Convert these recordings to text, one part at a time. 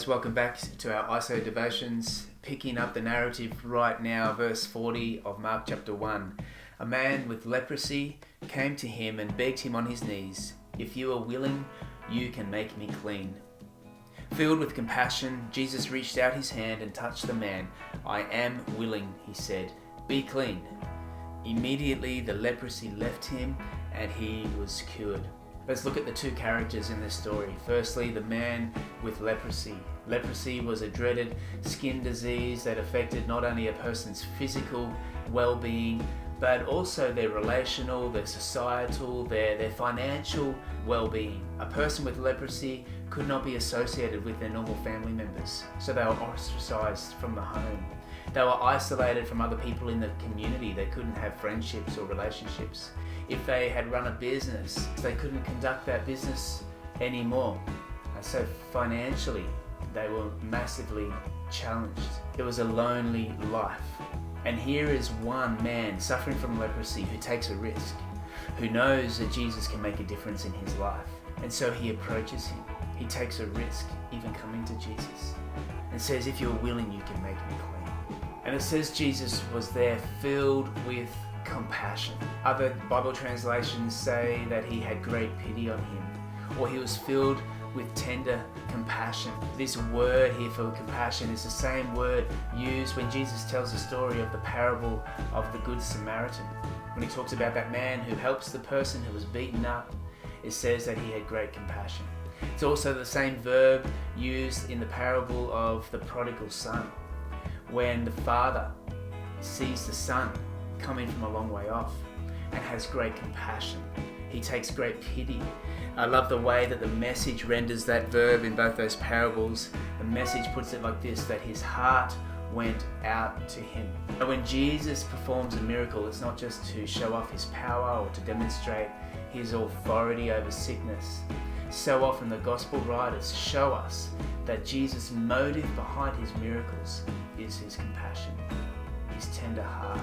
friends, welcome back to our IsoDevotions, picking up the narrative right now, verse 40 of Mark chapter 1. A man with leprosy came to him and begged him on his knees, "If you are willing, you can make me clean." Filled with compassion, Jesus reached out his hand and touched the man. "I am willing," he said, "be clean." Immediately the leprosy left him and he was cured. Let's look at the two characters in this story. Firstly, the man with leprosy. Leprosy was a dreaded skin disease that affected not only a person's physical well-being, but also their relational, their societal, their financial well-being. A person with leprosy could not be associated with their normal family members, so they were ostracized from the home. They were isolated from other people in the community. They couldn't have friendships or relationships. If they had run a business, they couldn't conduct that business anymore. So financially, they were massively challenged. It was a lonely life. And here is one man suffering from leprosy who takes a risk, who knows that Jesus can make a difference in his life. And so he approaches him. He takes a risk, even coming to Jesus, and says, "If you're willing, you can make me clean." And it says Jesus was there filled with compassion. Other Bible translations say that he had great pity on him, or he was filled with tender compassion. This word here for compassion is the same word used when Jesus tells the story of the parable of the Good Samaritan. When he talks about that man who helps the person who was beaten up, it says that he had great compassion. It's also the same verb used in the parable of the prodigal son, when the father sees the son coming from a long way off and has great compassion. He takes great pity. I love the way that the Message renders that verb in both those parables. The Message puts it like this, that his heart went out to him. And when Jesus performs a miracle, it's not just to show off his power or to demonstrate his authority over sickness. So often the gospel writers show us that Jesus' motive behind his miracles is his compassion, his tender heart,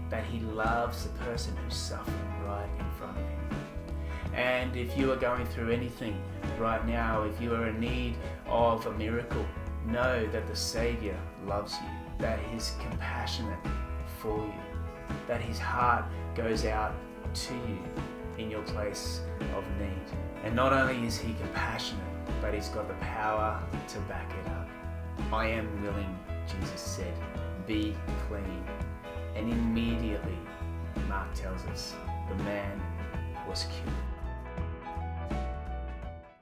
that he loves the person who's suffering right in front of him. And if you are going through anything right now, if you are in need of a miracle, know that the Savior loves you, that he's compassionate for you, that his heart goes out to you in your place of need. And not only is he compassionate, but he's got the power to back it up. "I am willing," Jesus said, "be clean." And immediately, Mark tells us, the man was cured.